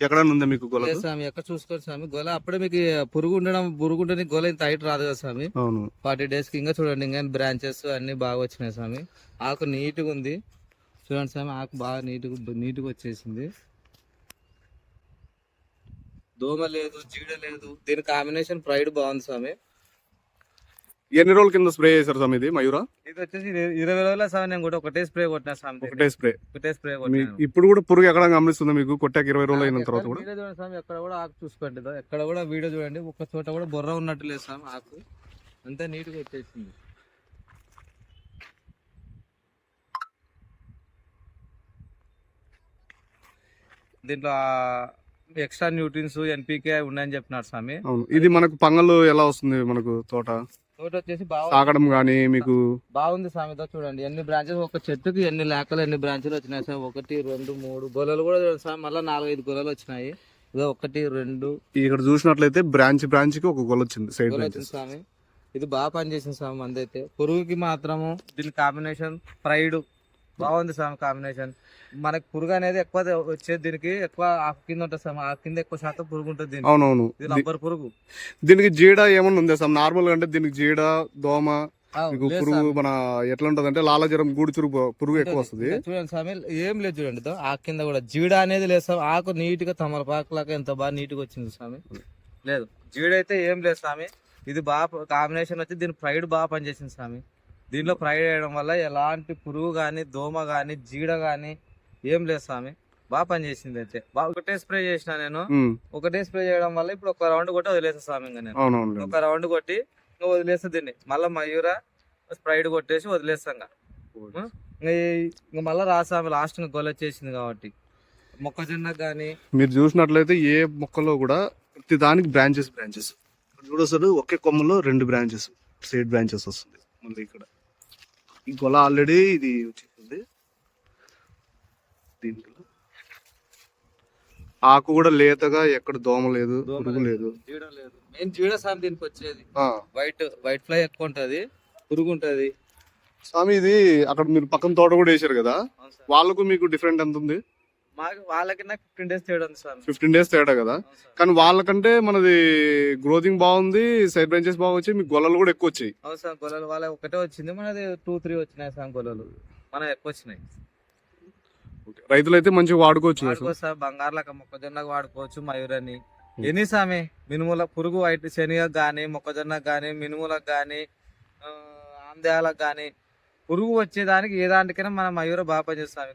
ఎక్కడన్నా ఉందా మీకు గొల? లేదు స్వామి, ఎక్కడ చూసుకోరు స్వామి గొల. అప్పుడే మీకు పురుగు ఉండడానికి గొల ఇంత హైట్ రాదు కదా స్వామి. అవును. 40 days కి ఇంకా చూడండి, ఇంకా బ్రాంచెస్ అన్ని బాగా వచ్చినాయి స్వామి. ఆకు నీట్గా ఉంది చూడండి స్వామి, ఆకు బాగా నీట్గా వచ్చేసింది. దోమ లేదు, జీడ లేదు. దీని కాంబినేషన్ ప్రైడ్ బాగుంది స్వామి. ఎన్ని రోజుల కింద స్ప్రే చేశారు స్వామి ఇది మయూరా? ఇది వచ్చేసి 20 రోజుల స్వామి. నేను కూడా ఒకటే స్ప్రే కొట్టినా స్వామి. ఒకటే స్ప్రే కొట్టినా. ఇప్పుడు కూడా పురుగు ఎక్కడ గమనిస్తుందా మీకు కొట్టాక 20 రోజులు అయిన తర్వాత కూడా? వీడియో చూడండి స్వామి, ఎక్కడ కూడా ఆకు చూసుకోండి, ఎక్కడ కూడా వీడియో చూడండి, ఒక్క చోట కూడా బొర్ర ఉన్నట్టు లేదు స్వామి. ఆకు అంతా నీట్గా వచ్చేసింది. దీంట్లో ఎక్స్ట్రా న్యూట్రియన్స్ ఎన్పికే ఉన్నాయని చెప్పినారు స్వామి. అవును. ఇది మనకు పంగలు ఎలా వస్తుంది మనకు తోట వచ్చేసి తాకడం గానీ మీకు? బాగుంది స్వామి. చూడండి ఎన్ని బ్రాంచెస్, ఒక చెట్టుకి ఎన్ని లేకలు ఎన్ని బ్రాంచెలు వచ్చినాయి స్వామి. 1 2 3 గొలలు కూడా చూడండి స్వామి. మళ్ళీ 4-5 గొలలు వచ్చినాయి. ఇదో 1 2 ఇక్కడ చూసినట్లయితే బ్రాంచ్ కి ఒక గొల వచ్చింది, సైడ్ వచ్చింది స్వామి. ఇది బాగా పనిచేసింది స్వామి. మందైతే పురుగుకి మాత్రము దీని కాంబినేషన్ ప్రైడ్ బాగుంది స్వామి. కాంబినేషన్ మనకి పురుగు అనేది ఎక్కువ వచ్చేది, దీనికి ఎక్కువ ఆకు కింద ఉంటుంది స్వామి. ఆకు కింద ఎక్కువ శాతం పురుగు ఉంటుంది. అవునవును. రబ్బర్ పురుగు. దీనికి జీడ ఏమన్నా ఉందా స్వామి? నార్మల్ గా అంటే దీనికి జీడ దోమ పురుగు మన ఎట్లా ఉంటది అంటే లాలజరం గూడుచురు పురుగు ఎక్కువ వస్తుంది. చూడండి స్వామి, ఏం లేదు చూడండి. ఆకు కింద కూడా జీడ అనేది లేదు స్వామి. ఆకు నీట్ గా తమలపాకు లాగా ఎంత బాగా నీట్ గా వచ్చింది స్వామి. లేదు జీడ అయితే ఏం లేదు స్వామి. ఇది బాగా కాంబినేషన్ వచ్చి దీని ప్రైడ్ బాగా పనిచేసింది స్వామి. దీనిలో ఫ్రైడ్ చేయడం వల్ల ఎలాంటి పురుగు కానీ దోమ కానీ జీడ కానీ ఏం లేదు స్వామి. బాగా పనిచేసింది అయితే. ఒకటే స్ప్రే చేసిన నేను. ఒకటే స్ప్రే చేయడం వల్ల ఇప్పుడు ఒక రౌండ్ కొట్టి వదిలేస్తా స్వామి. ఇంకా నేను ఒక రౌండ్ కొట్టి ఇంకా వదిలేస్తా దీన్ని. మళ్ళీ మయూరా స్ప్రైడ్ కొట్టేసి వదిలేస్తాం. ఇంకా మళ్ళీ రా స్వామి, లాస్ట్ గొల వచ్చేసింది కాబట్టి. మొక్కజొన్న కానీ మీరు చూసినట్లయితే ఏ మొక్కలో కూడా ప్రతి దానికి బ్రాంచెస్ చూడొస్తారు. ఒకే కొమ్మలో 2 బ్రాంచెస్ సైడ్ బ్రాంచెస్ వస్తుంది. మళ్ళీ ఇక్కడ ఈ గొల ఆల్రెడీ ఇది వచ్చేసింది. దీంట్లో ఆకు కూడా లేతగా, ఎక్కడ దోమ లేదు, పురుగు లేదు, జీడ లేదు. మెయిన్ జీడ స్వామి దీనికి వచ్చేది. వైట్ ఫ్లై ఎక్కువ ఉంటది, పురుగు ఉంటది స్వామి. ఇది అక్కడ మీరు పక్కన తోట కూడా వేసారు కదా, వాళ్ళకు మీకు డిఫరెంట్ ఎంత ఉంది? వాళ్ళకి 15 days తేడా ఉంది స్వామి. 15 days తేడా కదా. కానీ వాళ్ళకంటే మనది గ్రోతింగ్ బాగుంది, సైడ్ బ్రాంచెస్ బాగా వచ్చాయి, మీకు గొల్లలు కూడా ఎక్కువ వచ్చాయి. అవును సార్, గొల్లలు వాళ్ళ ఒకటే వచ్చింది, మనది 2-3 వచ్చినాయి సార్. గొల్లలు మన ఎక్కువ వచ్చినాయి. రైతులు అయితే మంచిగా వాడుకోవచ్చు సార్. బంగారులక మొక్కజొన్నకు వాడుకోవచ్చు, మయూరని. ఎన్ని సామి మినుముల పురుగు వైట్ శనగకు గానీ, మొక్కజొన్నకు గానీ, మినుములకు గానీ, ఆందేయాలకు గానీ పురుగు వచ్చేదానికి ఏ దానికైనా మన మయూర బాగా పనిచేస్తాం.